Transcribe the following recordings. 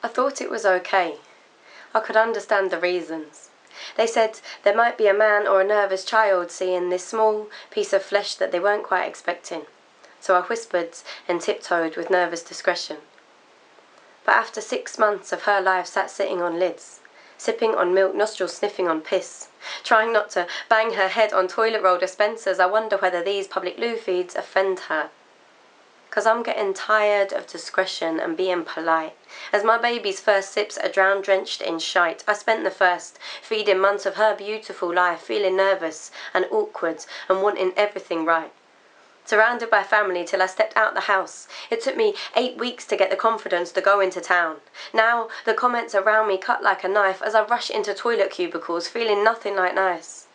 I thought it was okay. I could understand the reasons. They said there might be a man or a nervous child seeing this small piece of flesh that they weren't quite expecting. So I whispered and tiptoed with nervous discretion. But after 6 months of her life sat sitting on lids, sipping on milk, nostrils sniffing on piss, trying not to bang her head on toilet roll dispensers, I wonder whether these public loo feeds offend her. 'Cause I'm getting tired of discretion and being polite. As my baby's first sips are drenched in shite, I spent the first feeding months of her beautiful life feeling nervous and awkward and wanting everything right. Surrounded by family till I stepped out the house. It took me 8 weeks to get the confidence to go into town. Now the comments around me cut like a knife as I rush into toilet cubicles feeling nothing like nice.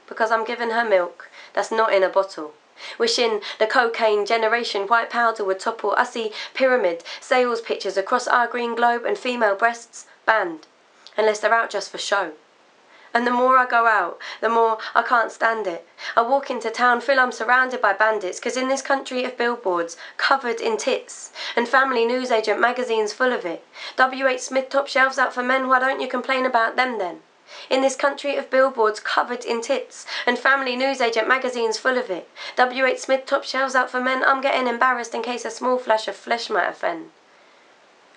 Because I'm giving her milk that's not in a bottle. Wishing the cocaine generation white powder would topple. I see pyramid sales pictures across our green globe and female breasts banned, unless they're out just for show. And the more I go out, the more I can't stand it. I walk into town, feel I'm surrounded by bandits, 'cause in this country of billboards covered in tits and family newsagent magazines full of it. WH Smith top shelves out for men, why don't you complain about them then? In this country of billboards covered in tits and family newsagent magazines full of it. WH Smith top shelves out for men, I'm getting embarrassed in case a small flash of flesh might offend.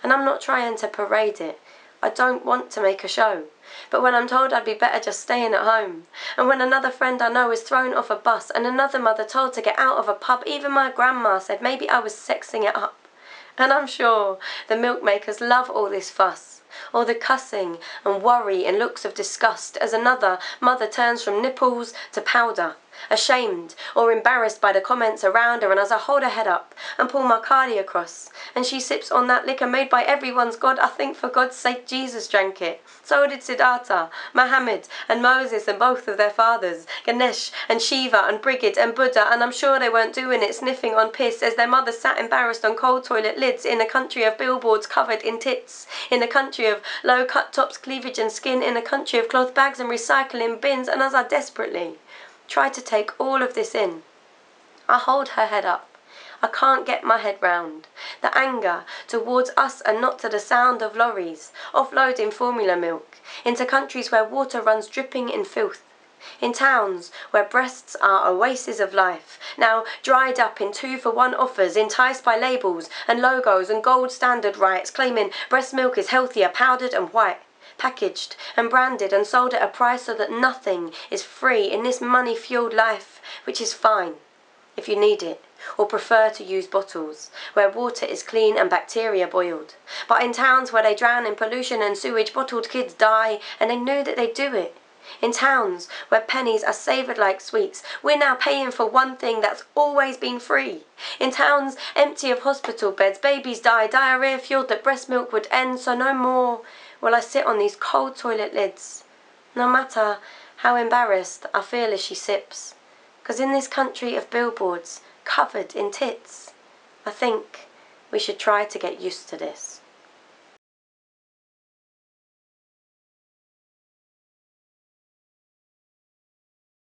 And I'm not trying to parade it. I don't want to make a show. But when I'm told I'd be better just staying at home, and when another friend I know is thrown off a bus and another mother told to get out of a pub, even my grandma said maybe I was sexing it up. And I'm sure the milk makers love all this fuss, all the cussing and worry and looks of disgust as another mother turns from nipples to powder, ashamed or embarrassed by the comments around her, and as I hold her head up and pull my cardi across and she sips on that liquor made by everyone's God, I think for God's sake Jesus drank it. So did Siddhartha, Muhammad and Moses and both of their fathers, Ganesh and Shiva and Brigid and Buddha, and I'm sure they weren't doing it sniffing on piss as their mothers sat embarrassed on cold toilet lids in a country of billboards covered in tits, in a country of low cut tops, cleavage and skin, in a country of cloth bags and recycling bins. And as I desperately try to take all of this in, I hold her head up. I can't get my head round the anger towards us and not to the sound of lorries offloading formula milk into countries where water runs dripping in filth, in towns where breasts are oases of life, now dried up in 2-for-1 offers, enticed by labels and logos and gold standard rights claiming breast milk is healthier, powdered and white, packaged and branded and sold at a price so that nothing is free in this money-fueled life, which is fine if you need it or prefer to use bottles, where water is clean and bacteria boiled. But in towns where they drown in pollution and sewage, bottled kids die, and they knew that they'd do it. In towns where pennies are savoured like sweets, we're now paying for one thing that's always been free. In towns empty of hospital beds, babies die, diarrhoea fueled that breast milk would end, so no more will I sit on these cold toilet lids, no matter how embarrassed I feel as she sips. 'Cause in this country of billboards covered in tits, I think we should try to get used to this.